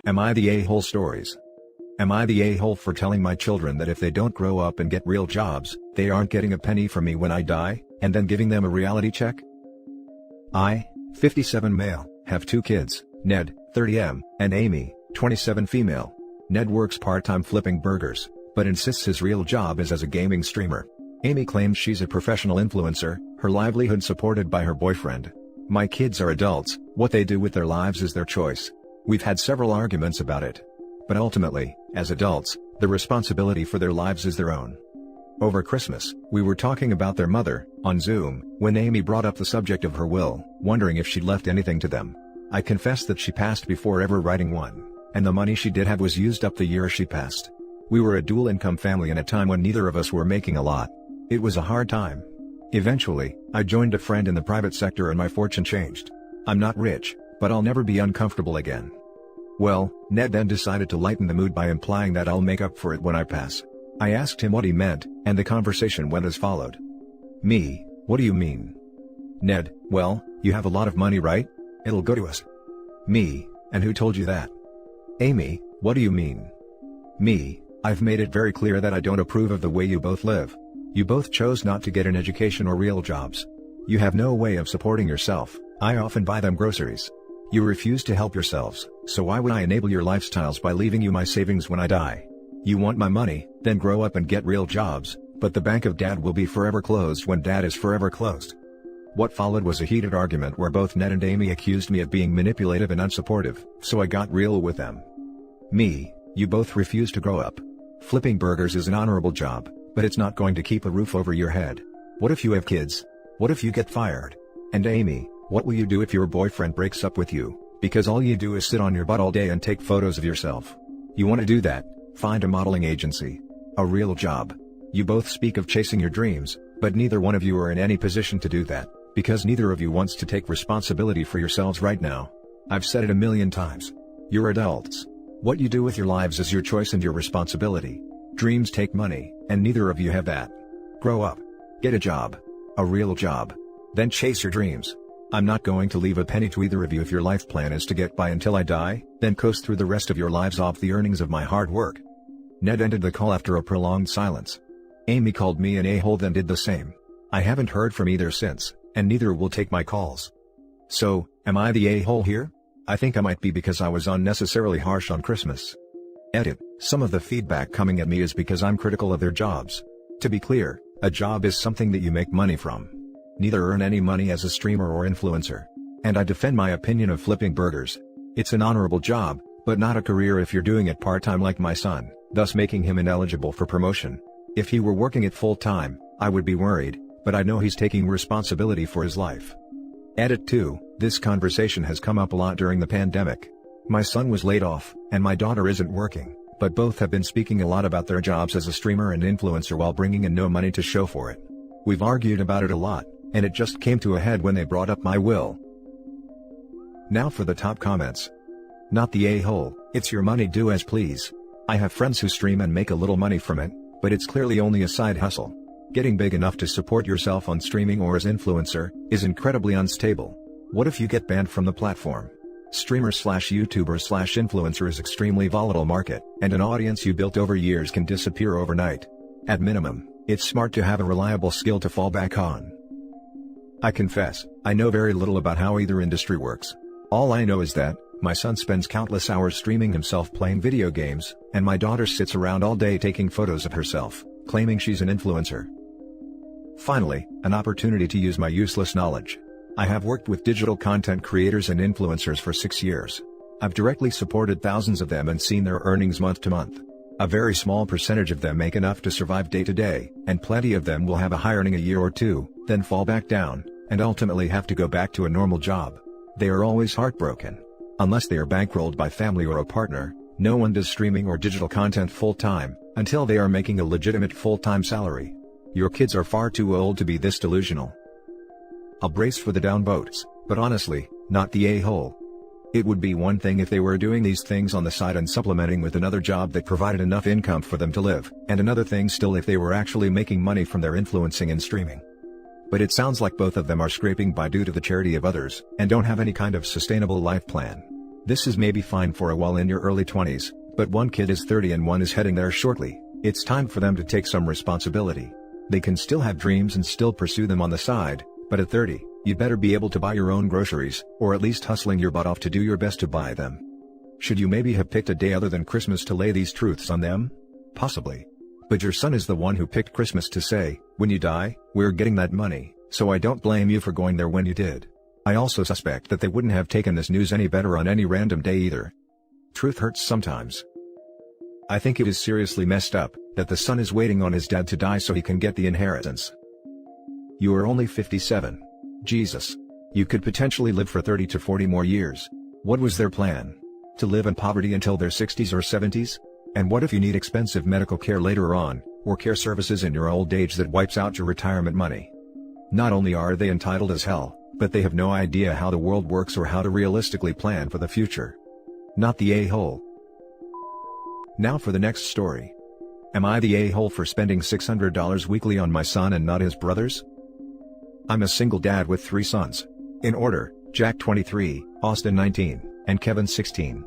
Am I the a-hole stories? Am I the a-hole for telling my children that if they don't grow up and get real jobs, they aren't getting a penny from me when I die, and then giving them a reality check? I, 57 male, have 2 kids, Ned, 30M, and Amy, 27 female. Ned works part-time flipping burgers, but insists his real job is as a gaming streamer. Amy claims she's a professional influencer, her livelihood supported by her boyfriend. My kids are adults, what they do with their lives is their choice. We've had several arguments about it. But ultimately, as adults, the responsibility for their lives is their own. Over Christmas, we were talking about their mother, on Zoom, when Amy brought up the subject of her will, wondering if she'd left anything to them. I confessed that she passed before ever writing one, and the money she did have was used up the year she passed. We were a dual-income family in a time when neither of us were making a lot. It was a hard time. Eventually, I joined a friend in the private sector and my fortune changed. I'm not rich, but I'll never be uncomfortable again. Well, Ned then decided to lighten the mood by implying that I'll make up for it when I pass. I asked him what he meant, and the conversation went as followed. Me, what do you mean? Ned, well, you have a lot of money, right? It'll go to us. Me, and who told you that? Amy, what do you mean? Me, I've made it very clear that I don't approve of the way you both live. You both chose not to get an education or real jobs. You have no way of supporting yourself. I often buy them groceries. You refuse to help yourselves, so why would I enable your lifestyles by leaving you my savings when I die? You want my money, then grow up and get real jobs, but the bank of dad will be forever closed when dad is forever closed. What followed was a heated argument where both Ned and Amy accused me of being manipulative and unsupportive, so I got real with them. Me, you both refuse to grow up. Flipping burgers is an honorable job, but it's not going to keep a roof over your head. What if you have kids? What if you get fired? And Amy, what will you do if your boyfriend breaks up with you, because all you do is sit on your butt all day and take photos of yourself? You want to do that? Find a modeling agency. A real job. You both speak of chasing your dreams, but neither one of you are in any position to do that, because neither of you wants to take responsibility for yourselves right now. I've said it a million times. You're adults. What you do with your lives is your choice and your responsibility. Dreams take money, and neither of you have that. Grow up. Get a job. A real job. Then chase your dreams. I'm not going to leave a penny to either of you if your life plan is to get by until I die, then coast through the rest of your lives off the earnings of my hard work. Ned ended the call after a prolonged silence. Amy called me an a-hole then did the same. I haven't heard from either since, and neither will take my calls. So, am I the a-hole here? I think I might be because I was unnecessarily harsh on Christmas. Edit, some of the feedback coming at me is because I'm critical of their jobs. To be clear, a job is something that you make money from. Neither earn any money as a streamer or influencer. And I defend my opinion of flipping burgers. It's an honorable job, but not a career if you're doing it part-time like my son, thus making him ineligible for promotion. If he were working it full-time, I would be worried, but I know he's taking responsibility for his life. Edit 2, this conversation has come up a lot during the pandemic. My son was laid off, and my daughter isn't working, but both have been speaking a lot about their jobs as a streamer and influencer while bringing in no money to show for it. We've argued about it a lot, and it just came to a head when they brought up my will. Now for the top comments. Not the a-hole, it's your money, do as please. I have friends who stream and make a little money from it, but it's clearly only a side hustle. Getting big enough to support yourself on streaming or as influencer is incredibly unstable. What if you get banned from the platform? Streamer/YouTuber/influencer is extremely volatile market, and an audience you built over years can disappear overnight. At minimum, it's smart to have a reliable skill to fall back on. I confess, I know very little about how either industry works. All I know is that, my son spends countless hours streaming himself playing video games, and my daughter sits around all day taking photos of herself, claiming she's an influencer. Finally, an opportunity to use my useless knowledge. I have worked with digital content creators and influencers for 6 years. I've directly supported thousands of them and seen their earnings month to month. A very small percentage of them make enough to survive day to day, and plenty of them will have a high earning a year or two, then fall back down, and ultimately have to go back to a normal job. They are always heartbroken. Unless they are bankrolled by family or a partner, no one does streaming or digital content full-time, until they are making a legitimate full-time salary. Your kids are far too old to be this delusional. I'll brace for the downvotes, but honestly, not the a-hole. It would be one thing if they were doing these things on the side and supplementing with another job that provided enough income for them to live, and another thing still if they were actually making money from their influencing and streaming. But it sounds like both of them are scraping by due to the charity of others, and don't have any kind of sustainable life plan. This is maybe fine for a while in your early 20s, but one kid is 30 and one is heading there shortly. It's time for them to take some responsibility. They can still have dreams and still pursue them on the side, but at 30, you'd better be able to buy your own groceries, or at least hustling your butt off to do your best to buy them. Should you maybe have picked a day other than Christmas to lay these truths on them? Possibly. But your son is the one who picked Christmas to say, when you die, we're getting that money, so I don't blame you for going there when you did. I also suspect that they wouldn't have taken this news any better on any random day either. Truth hurts sometimes. I think it is seriously messed up that the son is waiting on his dad to die so he can get the inheritance. You are only 57. Jesus. You could potentially live for 30 to 40 more years. What was their plan? To live in poverty until their 60s or 70s? And what if you need expensive medical care later on, or care services in your old age that wipes out your retirement money? Not only are they entitled as hell, but they have no idea how the world works or how to realistically plan for the future. Not the a-hole. Now for the next story. Am I the a-hole for spending $600 weekly on my son and not his brothers? I'm a single dad with 3 sons. In order, Jack 23, Austin 19, and Kevin 16.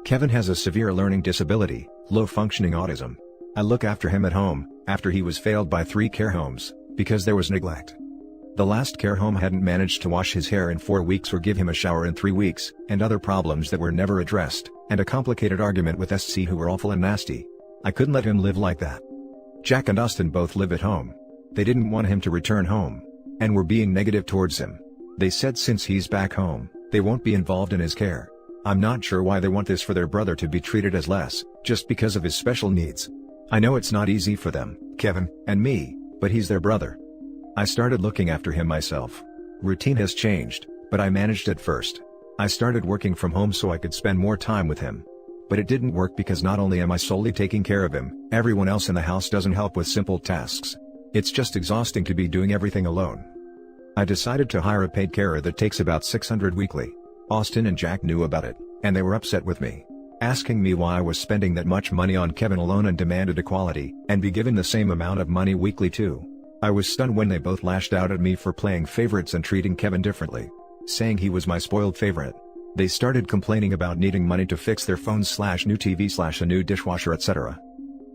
Kevin has a severe learning disability, low-functioning autism. I look after him at home, after he was failed by 3 care homes, because there was neglect. The last care home hadn't managed to wash his hair in 4 weeks or give him a shower in 3 weeks, and other problems that were never addressed, and a complicated argument with SC who were awful and nasty. I couldn't let him live like that. Jack and Austin both live at home. They didn't want him to return home, and were being negative towards him. They said since he's back home, they won't be involved in his care. I'm not sure why they want this for their brother to be treated as less, just because of his special needs. I know it's not easy for them, Kevin, and me, but he's their brother. I started looking after him myself. Routine has changed, but I managed at first. I started working from home so I could spend more time with him. But it didn't work because not only am I solely taking care of him, everyone else in the house doesn't help with simple tasks. It's just exhausting to be doing everything alone. I decided to hire a paid carer that takes about $600 weekly. Austin and Jack knew about it, and they were upset with me, asking me why I was spending that much money on Kevin alone and demanded equality, and be given the same amount of money weekly too. I was stunned when they both lashed out at me for playing favorites and treating Kevin differently, saying he was my spoiled favorite. They started complaining about needing money to fix their phones / new TV / a new dishwasher, etc.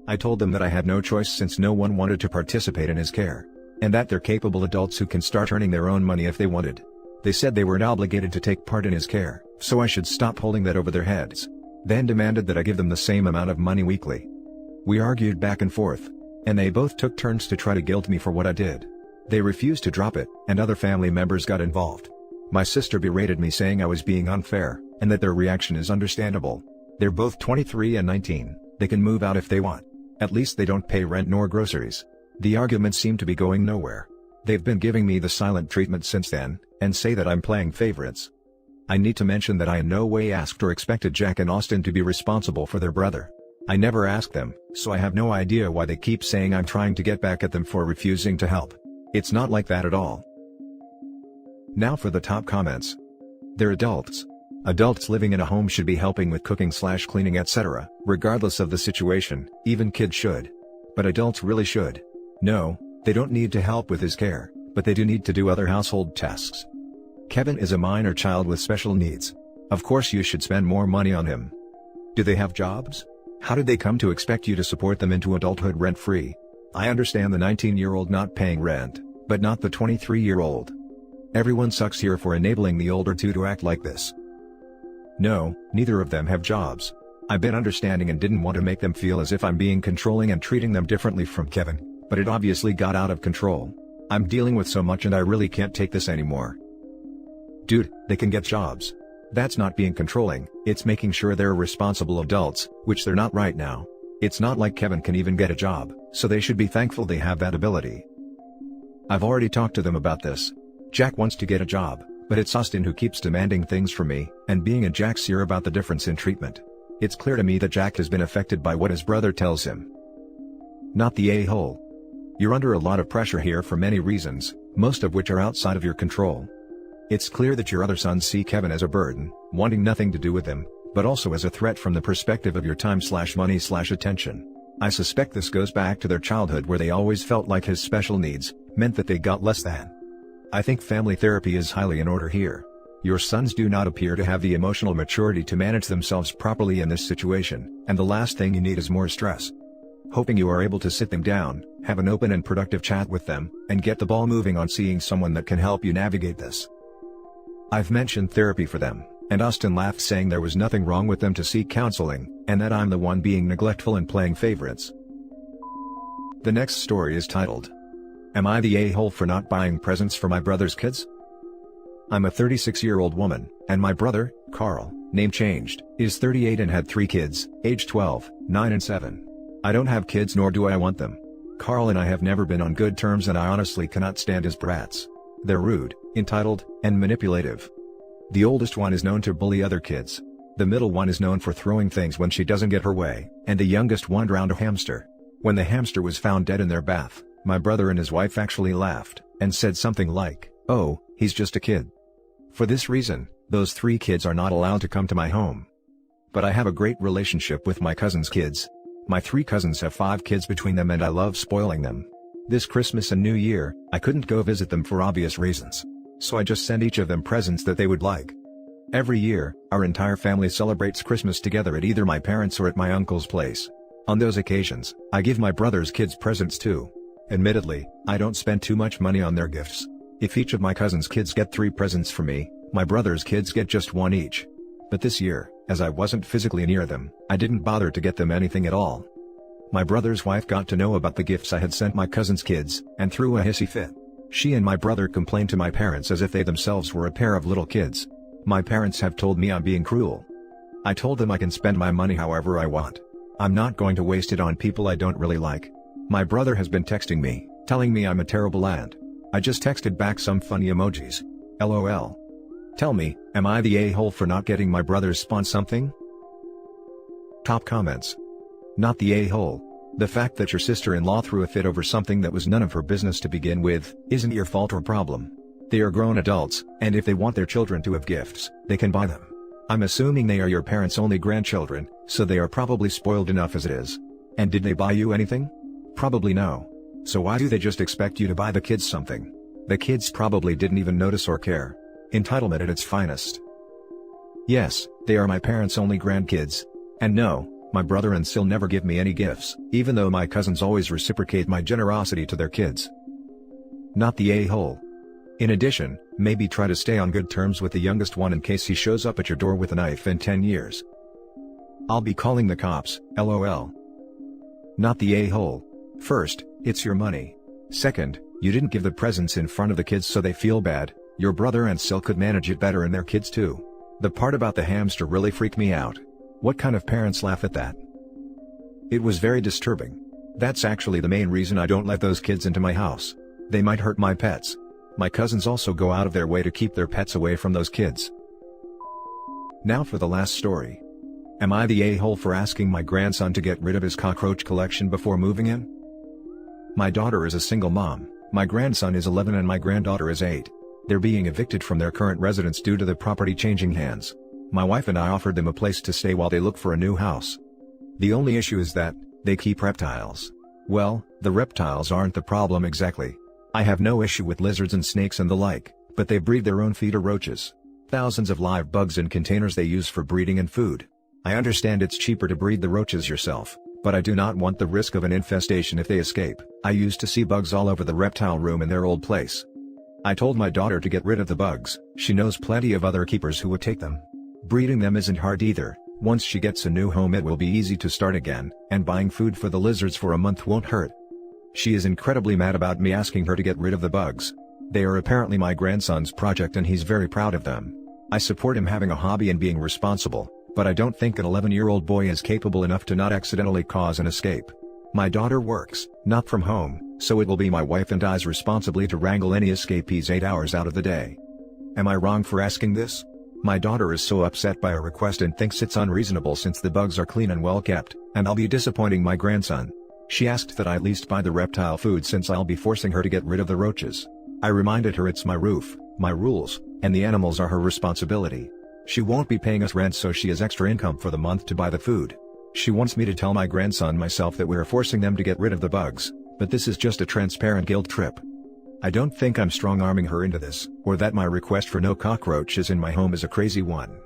I told them that I had no choice since no one wanted to participate in his care, and that they're capable adults who can start earning their own money if they wanted. They said they weren't obligated to take part in his care, so I should stop holding that over their heads. Then demanded that I give them the same amount of money weekly. We argued back and forth, and they both took turns to try to guilt me for what I did. They refused to drop it, and other family members got involved. My sister berated me saying I was being unfair, and that their reaction is understandable. They're both 23 and 19, they can move out if they want. At least they don't pay rent nor groceries. The arguments seem to be going nowhere. They've been giving me the silent treatment since then, and say that I'm playing favorites. I need to mention that I in no way asked or expected Jack and Austin to be responsible for their brother. I never asked them, so I have no idea why they keep saying I'm trying to get back at them for refusing to help. It's not like that at all. Now for the top comments. They're adults. Adults living in a home should be helping with cooking / cleaning, etc., regardless of the situation. Even kids should. But adults really should. No, they don't need to help with his care, but they do need to do other household tasks. Kevin is a minor child with special needs. Of course you should spend more money on him. Do they have jobs? How did they come to expect you to support them into adulthood rent-free? I understand the 19-year-old not paying rent, but not the 23-year-old. Everyone sucks here for enabling the older two to act like this. No, neither of them have jobs. I've been understanding and didn't want to make them feel as if I'm being controlling and treating them differently from Kevin, but it obviously got out of control. I'm dealing with so much and I really can't take this anymore. Dude, they can get jobs. That's not being controlling, it's making sure they're responsible adults, which they're not right now. It's not like Kevin can even get a job, so they should be thankful they have that ability. I've already talked to them about this. Jack wants to get a job, but it's Austin who keeps demanding things from me, and being a Jack's ear about the difference in treatment. It's clear to me that Jack has been affected by what his brother tells him. Not the a-hole. You're under a lot of pressure here for many reasons, most of which are outside of your control. It's clear that your other sons see Kevin as a burden, wanting nothing to do with him, but also as a threat from the perspective of your time / money / attention. I suspect this goes back to their childhood where they always felt like his special needs meant that they got less than. I think family therapy is highly in order here. Your sons do not appear to have the emotional maturity to manage themselves properly in this situation, and the last thing you need is more stress. Hoping you are able to sit them down, have an open and productive chat with them, and get the ball moving on seeing someone that can help you navigate this. I've mentioned therapy for them, and Austin laughed saying there was nothing wrong with them to seek counseling, and that I'm the one being neglectful and playing favorites. The next story is titled, Am I the a-hole for not buying presents for my brother's kids? I'm a 36-year-old woman, and my brother, Carl, name changed, is 38 and had 3 kids, age 12, 9 and 7. I don't have kids nor do I want them. Carl and I have never been on good terms and I honestly cannot stand his brats. They're rude, entitled, and manipulative. The oldest one is known to bully other kids. The middle one is known for throwing things when she doesn't get her way, and the youngest one drowned a hamster. When the hamster was found dead in their bath, my brother and his wife actually laughed, and said something like, "Oh, he's just a kid." For this reason, those 3 kids are not allowed to come to my home. But I have a great relationship with my cousin's kids. My 3 cousins have 5 kids between them and I love spoiling them. This Christmas and New Year, I couldn't go visit them for obvious reasons. So I just send each of them presents that they would like. Every year, our entire family celebrates Christmas together at either my parents' or at my uncle's place. On those occasions, I give my brother's kids presents too. Admittedly, I don't spend too much money on their gifts. If each of my cousin's kids get 3 presents from me, my brother's kids get just 1 each. But this year, as I wasn't physically near them, I didn't bother to get them anything at all. My brother's wife got to know about the gifts I had sent my cousin's kids, and threw a hissy fit. She and my brother complained to my parents as if they themselves were a pair of little kids. My parents have told me I'm being cruel. I told them I can spend my money however I want. I'm not going to waste it on people I don't really like. My brother has been texting me, telling me I'm a terrible aunt. I just texted back some funny emojis. LOL. Tell me, am I the a-hole for not getting my brother's spawn something? Top comments. Not the a-hole. The fact that your sister-in-law threw a fit over something that was none of her business to begin with, isn't your fault or problem. They are grown adults, and if they want their children to have gifts, they can buy them. I'm assuming they are your parents' only grandchildren, so they are probably spoiled enough as it is. And did they buy you anything? Probably no. So why do they just expect you to buy the kids something? The kids probably didn't even notice or care. Entitlement at its finest. Yes, they are my parents' only grandkids. And no, my brother and Sil never give me any gifts, even though my cousins always reciprocate my generosity to their kids. Not the a-hole. In addition, maybe try to stay on good terms with the youngest one in case he shows up at your door with a knife in 10 years. I'll be calling the cops, LOL. Not the a-hole. First, it's your money. Second, you didn't give the presents in front of the kids so they feel bad. Your brother and Sil could manage it better and their kids too. The part about the hamster really freaked me out. What kind of parents laugh at that? It was very disturbing. That's actually the main reason I don't let those kids into my house. They might hurt my pets. My cousins also go out of their way to keep their pets away from those kids. Now for the last story. Am I the a-hole for asking my grandson to get rid of his cockroach collection before moving in? My daughter is a single mom, my grandson is 11 and my granddaughter is 8. They're being evicted from their current residence due to the property changing hands. My wife and I offered them a place to stay while they look for a new house. The only issue is that, they keep reptiles. Well, the reptiles aren't the problem exactly. I have no issue with lizards and snakes and the like, but they breed their own feeder roaches. Thousands of live bugs in containers they use for breeding and food. I understand it's cheaper to breed the roaches yourself, but I do not want the risk of an infestation if they escape. I used to see bugs all over the reptile room in their old place. I told my daughter to get rid of the bugs, she knows plenty of other keepers who would take them. Breeding them isn't hard either, once she gets a new home it will be easy to start again, and buying food for the lizards for a month won't hurt. She is incredibly mad about me asking her to get rid of the bugs. They are apparently my grandson's project and he's very proud of them. I support him having a hobby and being responsible, but I don't think an 11-year-old boy is capable enough to not accidentally cause an escape. My daughter works, not from home, so it will be my wife and I's responsibility to wrangle any escapees 8 hours out of the day. Am I wrong for asking this? My daughter is so upset by a request and thinks it's unreasonable since the bugs are clean and well kept, and I'll be disappointing my grandson. She asked that I at least buy the reptile food since I'll be forcing her to get rid of the roaches. I reminded her it's my roof, my rules, and the animals are her responsibility. She won't be paying us rent so she has extra income for the month to buy the food. She wants me to tell my grandson myself that we're forcing them to get rid of the bugs, but this is just a transparent guilt trip. I don't think I'm strong-arming her into this, or that my request for no cockroaches in my home is a crazy one.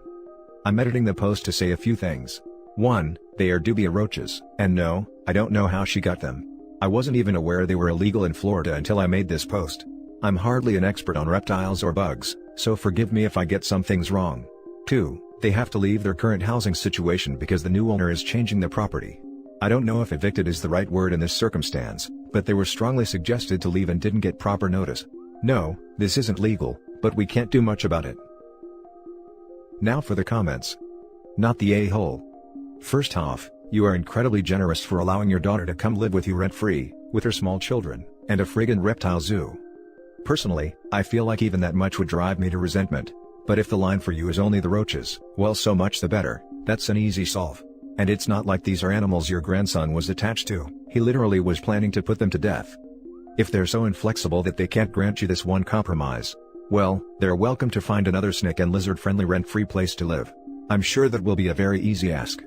I'm editing the post to say a few things. 1. They are dubia roaches, and no, I don't know how she got them. I wasn't even aware they were illegal in Florida until I made this post. I'm hardly an expert on reptiles or bugs, so forgive me if I get some things wrong. 2. They have to leave their current housing situation because the new owner is changing the property. I don't know if evicted is the right word in this circumstance, but they were strongly suggested to leave and didn't get proper notice. No, this isn't legal, but we can't do much about it. Now for the comments. Not the a-hole. First off, you are incredibly generous for allowing your daughter to come live with you rent-free, with her small children, and a friggin' reptile zoo. Personally, I feel like even that much would drive me to resentment. But if the line for you is only the roaches, well, so much the better. That's an easy solve. And it's not like these are animals your grandson was attached to, he literally was planning to put them to death. If they're so inflexible that they can't grant you this one compromise, well, they're welcome to find another snake and lizard-friendly rent-free place to live. I'm sure that will be a very easy ask.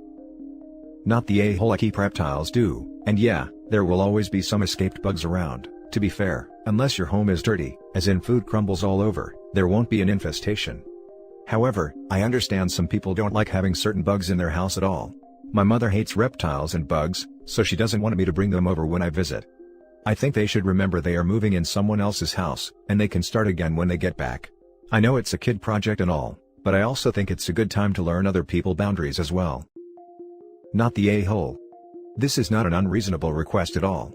Not the a-hole. I keep reptiles too, and yeah, there will always be some escaped bugs around. To be fair, unless your home is dirty, as in food crumbles all over, there won't be an infestation. However, I understand some people don't like having certain bugs in their house at all. My mother hates reptiles and bugs, so she doesn't want me to bring them over when I visit. I think they should remember they are moving in someone else's house, and they can start again when they get back. I know it's a kid project and all, but I also think it's a good time to learn other people's boundaries as well. Not the a-hole. This is not an unreasonable request at all.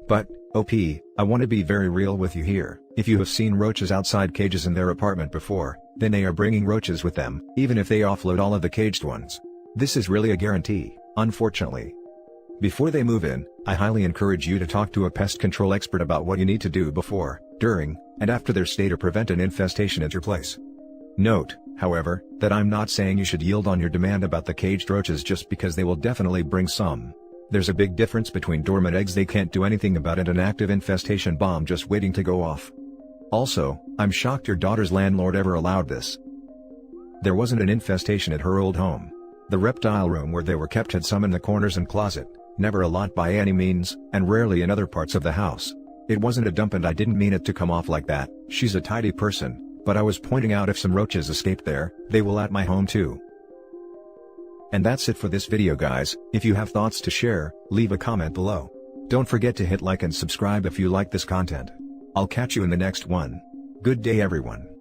But, OP, I want to be very real with you here. If you have seen roaches outside cages in their apartment before, then they are bringing roaches with them, even if they offload all of the caged ones. This is really a guarantee, unfortunately. Before they move in, I highly encourage you to talk to a pest control expert about what you need to do before, during, and after their stay to prevent an infestation at your place. Note, however, that I'm not saying you should yield on your demand about the caged roaches just because they will definitely bring some. There's a big difference between dormant eggs they can't do anything about and an active infestation bomb just waiting to go off. Also, I'm shocked your daughter's landlord ever allowed this. There wasn't an infestation at her old home. The reptile room where they were kept had some in the corners and closet, never a lot by any means, and rarely in other parts of the house. It wasn't a dump and I didn't mean it to come off like that. She's a tidy person, but I was pointing out if some roaches escaped there, they will at my home too. And that's it for this video guys. If you have thoughts to share, leave a comment below. Don't forget to hit like and subscribe if you like this content. I'll catch you in the next one. Good day everyone.